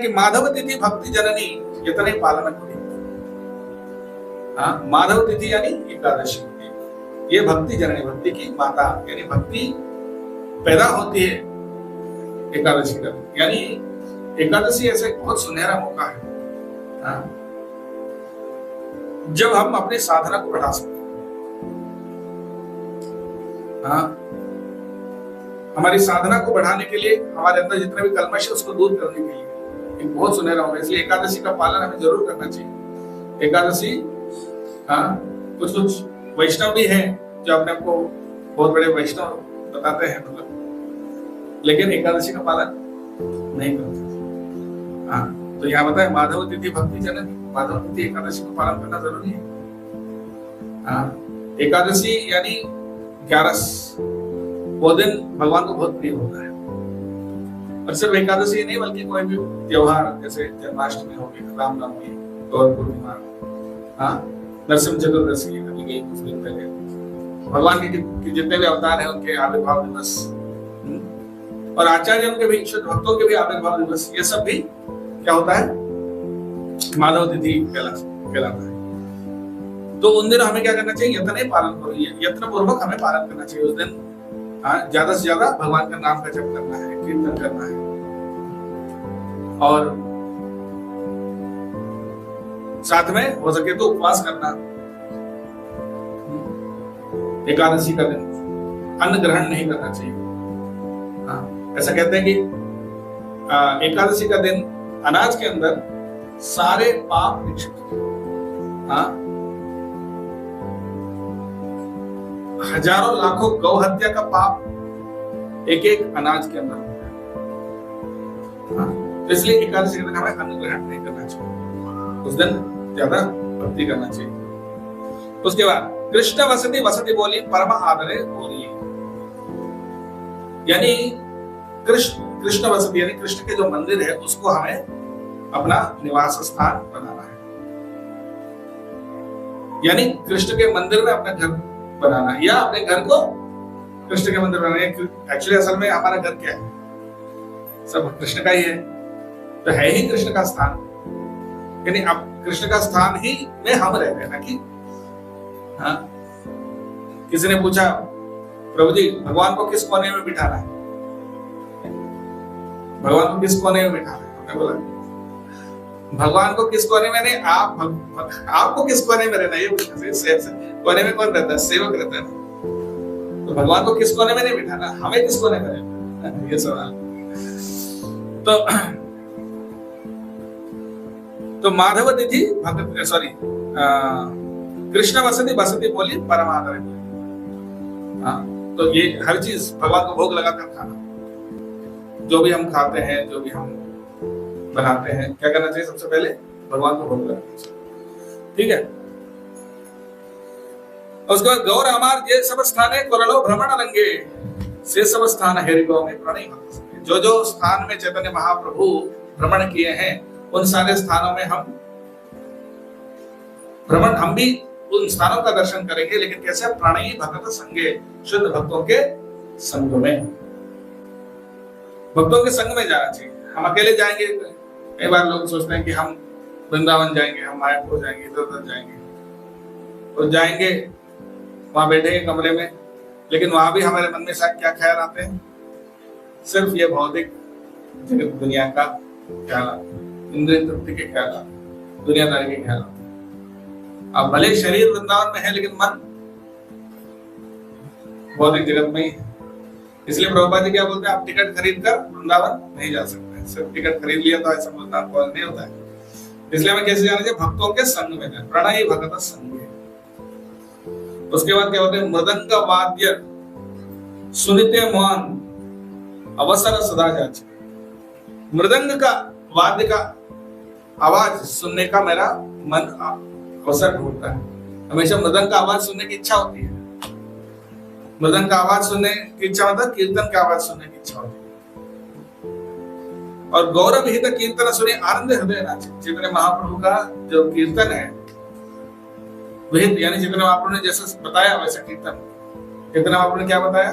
कि माधव तिथि भक्ति जननी इतने पालन करें। माधव तिथि यानी एकादशी, ये भक्ति जननी, भक्ति की माता, यानी भक्ति पैदा होती है एकादशी का। यानी एकादशी ऐसे बहुत सुनहरा मौका है जब हम अपनी साधना को बढ़ा सकते हैं। हमारी साधना को बढ़ाने के लिए, हमारे अंदर जितने भी कल्मश है उसको दूर करने के लिए एक बहुत सुनहरा होगा। इसलिए एकादशी का पालन हमें जरूर करना चाहिए। एकादशी कुछ वैष्णव भी हैं जो अपने आपको बहुत बड़े वैष्णव बताते हैं, मतलब, लेकिन एकादशी का पालन नहीं करते। तो यहाँ बताए माधव तिथि भक्ति जननी, माधव तिथि एकादशी का पालन करना जरूरी है। एकादशी यानी 11, वो दिन भगवान को बहुत प्रिय होता है। और सिर्फ एकादशी नहीं बल्कि कोई भी त्योहार जैसे जन्माष्टमी हो गई, रामनवमी, गौर पूर्णिमा, नरसिंह चतुर्दशी अभी गई कुछ दिन पहले, भगवान के जितने भी अवतार हैं उनके आविर्भाव दिवस, और आचार्यों के भी, शुद्ध भक्तों के भी आविर्भाव दिवस, ये सब भी क्या होता है, माधव तिथि कहलाता है। तो उन दिनों हमें क्या करना चाहिए, यत्न पालन करो, यत्न पूर्वक हमें पालन करना चाहिए। उस दिन ज्यादा से ज्यादा भगवान का नाम का जप करना है, कीर्तन करना है, और साथ में हो सके तो उपवास करना। एकादशी का दिन अन्न ग्रहण नहीं करना चाहिए। ऐसा कहते हैं कि एकादशी का दिन अनाज के अंदर सारे पाप निक्षिप्त, हजारों लाखों गौ हत्या का पाप एक एक अनाज के अंदर होता है। तो इसलिए एकादशी के दिन हमें अन्न ग्रहण नहीं करना चाहिए, उस दिन ज्यादा भक्ति करना चाहिए। उसके बाद कृष्ण वसति वसति बोली परम आदरे बोली, यानी कृष्ण वसति यानी कृष्ण के जो मंदिर है उसको हमें अपना निवास स्थान बनाना है। यानी कृष्ण के मंदिर में अपना घर बनाना, या अपने घर को कृष्ण के मंदिर बनाना। एक्चुअली असल में हमारा घर क्या है, सब कृष्ण का ही है, तो है ही कृष्ण का स्थान। यानी अब कृष्ण का स्थान ही में हम रह रहे हैं ना कि किसी ने पूछा, प्रभु जी भगवान को किस कोने में बिठाना है, भगवान को किस कोने में बिठाना है? हमने बोला भगवान को किस कोने में नहीं, आपको किस कोने में रहना है, ये कोने में कौन रहता है, सेवक रहता है ना। तो भगवान को किस कोने में नहीं बिठाना, हमें किस कोने में रहना, ये सवाल। तो माधव तिथि भक्त, सॉरी, कृष्ण वसति वसति बोली परमादर। तो ये हर चीज भगवान को भोग लगाकर खाना, जो भी हम खाते हैं, जो भी हम बनाते हैं, क्या करना चाहिए, सबसे पहले भगवान को भोग लगाना चाहिए। ठीक है। उसके बाद गौर अमार ये सब स्थाने कोरलो भ्रमण रंगे से सब स्थान हेरि गौ में प्रणय भक्त। जो जो स्थान में चैतन्य महाप्रभु भ्रमण किए हैं उन सारे स्थानों में हम भी उन स्थानों का दर्शन करेंगे, लेकिन कैसे, प्रणयी भक्त संगे, शुद्ध भक्तों के संग में, भक्तों के संग में जाना चाहिए। हम अकेले जाएंगे, कई बार लोग सोचते हैं कि हम वृंदावन जाएंगे, हम मायापुर जाएंगे, इधर उधर जाएंगे, तो जाएंगे वहां बैठेंगे कमरे में, लेकिन वहां भी हमारे मन में शायद क्या ख्याल आते हैं, सिर्फ ये भौतिक जगत दुनिया का ख्याल, इंद्रिय तृप्ति के ख्याल, दुनियादारी के ख्याल। अब भले शरीर वृंदावन में है लेकिन मन भौतिक जगत में ही है। इसलिए प्रभुपाद जी क्या बोलते हैं, आप टिकट खरीद कर वृंदावन नहीं जा सकते, सिर्फ टिकट खरीद लिया तो ऐसा बोलना नहीं होता है। इसलिए हमें कैसे जाना चाहिए, भक्तों के संग में जाए, प्रणयी भगत संग। उसके बाद क्या होते हैं, मृदंग वाद्य सुनिते मान अवसर सदा जाचे। मृदंग का, वाद्य का आवाज सुनने का मेरा मन अवसर ढूंढता है। हमेशा मृदंग का आवाज सुनने की इच्छा होती है। मृदंग का आवाज सुनने की इच्छा होता है, कीर्तन का आवाज सुनने की इच्छा होती है। और गौरव हित कीर्तन सुने आनंद हृदय नाचे। चैतन्य महाप्रभु का जो कीर्तन है, विहित यानी चैतन्य महाप्रभु ने जैसे बताया वैसा कीर्तन। चैतन्य महाप्रभु ने क्या बताया,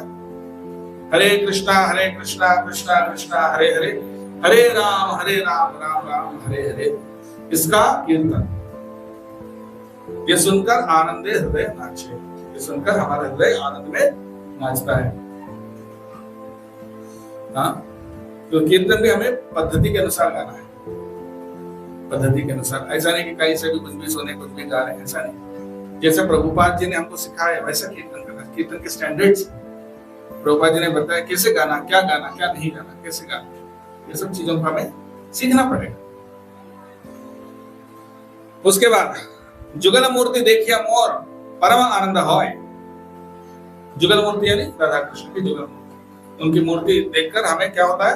हरे कृष्णा कृष्णा कृष्णा हरे हरे, हरे राम राम राम हरे हरे, इसका कीर्तन। ये सुनकर आनंदे हृदय नाचे, ये सुनकर हमारा हृदय आनंद में नाचता है। हाँ, तो कीर्तन भी हमें पद्धति के अनुसार गाना है, पद्धति के अनुसार। ऐसा नहीं कि कहीं से भी कुछ भी सुने कुछ भी गा रहे हैं, ऐसा नहीं। जैसे प्रभुपाद जी ने हमको सिखाया वैसा कीर्तन करना, कीर्तन के स्टैंडर्ड्स प्रभुपाद जी ने बताया कैसे गाना, क्या नहीं गाना, कैसे गाना, ये सब चीजों को हमें सीखना पड़ेगा। उसके बाद जुगल मूर्ति देखिए मोर परम आनंद होय। जुगल मूर्ति यानी राधा कृष्ण की जुगल मूर्ति, उनकी मूर्ति देखकर हमें क्या होता है?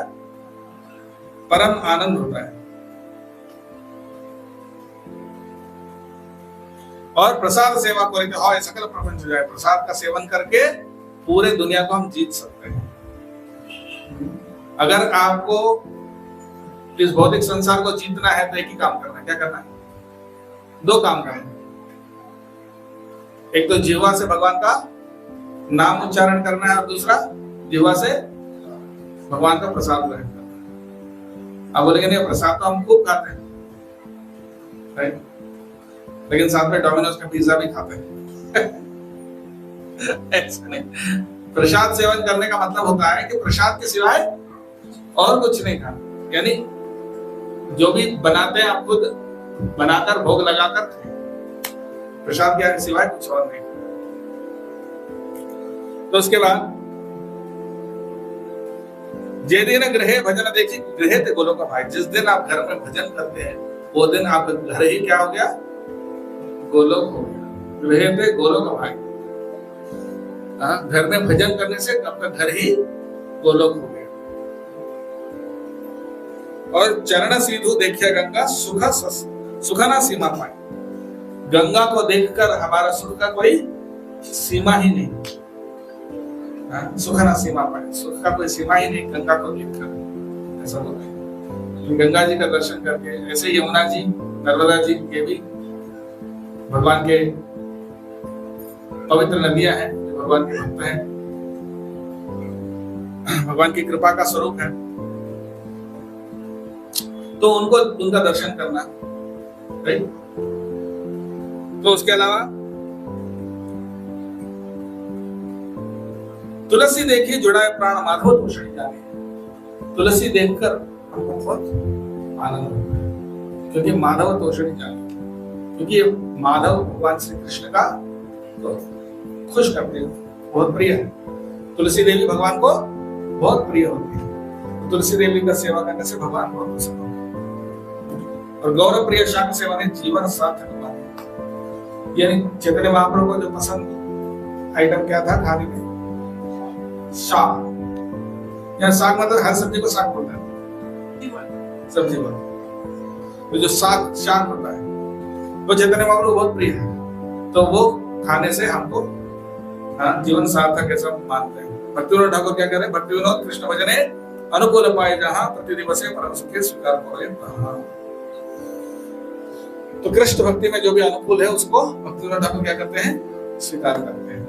परम आनंद होता है। और प्रसाद सेवा को होय सकल प्रपंच जाए, प्रसाद का सेवन करके पूरे दुनिया को हम जीत सकते हैं। अगर आपको इस भौतिक संसार को जीतना है तो एक ही काम करना है। क्या करना है? दो काम करना है। एक तो जिह्वा से भगवान का नाम उच्चारण करना है, और दूसरा जिह्वा से भगवान का प्रसाद ग्रहण करना है। आप बोलेंगे नहीं, प्रसाद तो हम खूब खाते हैं, राइट? लेकिन साथ में डोमिनोज का पिज्जा भी खाते हैं। ऐसा नहीं। प्रसाद सेवन करने का मतलब होता है कि प्रसाद के सिवाय और कुछ नहीं खाना, यानी जो भी बनाते हैं आप खुद बनाकर भोग लगाकर प्रसाद के सिवाय कुछ और नहीं। तो उसके बाद जे दिन गृहे भजन देखी, गृहे थे गोलोक का भाई, जिस दिन आप घर में भजन करते हैं वो दिन आपका घर ही क्या हो गया? गोलोक हो गया। गृहे थे गोलोक का भाई, घर में भजन करने से आपका घर ही गोलोक हो गया। और चरण सीधु देखिए गंगा सुखना सीमा पाए। गंगा को देखकर हमारा सुख का कोई सीमा ही नहीं। सुखना सीमा पाए, सुख का कोई सीमा ही नहीं गंगा को देखकर। ऐसा होता है गंगा जी का दर्शन करके। ऐसे यमुना जी, नर्मदा जी के भी भगवान के पवित्र नदियां हैं, भगवान के भक्त हैं, भगवान की कृपा का स्वरूप है, तो उनको उनका दर्शन करना, राइट? तो उसके अलावा तुलसी देखी जुड़ा प्राण माधव तोषणी जाने। तुलसी देखकर हमको बहुत आनंद होता है, क्योंकि माधव तोषणी जाने, क्योंकि माधव भगवान श्री कृष्ण का तो खुश करते हैं, बहुत प्रिय है। तुलसी देवी भगवान को बहुत प्रिय होती है। तुलसी देवी का सेवा करने से भगवान बहुत प्रसन्न होते हैं। और गौरव प्रिय शाक सेवा ने जीवन सार्थक बना दिया। यानी चैतन्य महाप्रभु को जो पसंद आइटम क्या था खाने में? साग। या साग मतलब हर सब्जी को साग बोलते हैं, सब्जी बोलते। तो जो साग होता है वो चैतन्य महाप्रभु बहुत प्रिय है, तो वो खाने से हमको जीवन सार्थक ऐसा मानते हैं। भक्ति विनोद ठाकुर क्या कह रहे हैं? भक्ति विनोद कृष्ण भजने अनुकूल पाए जहां प्रतिदिवसे परम सुखे स्वीकार करो। तो कृष्ण भक्ति में जो भी अनुकूल है उसको भक्ति विनोद ठाकुर क्या करते हैं? स्वीकार करते हैं।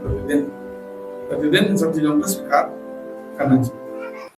प्रतिदिन इन सब चीजों को स्वीकार करना चाहिए।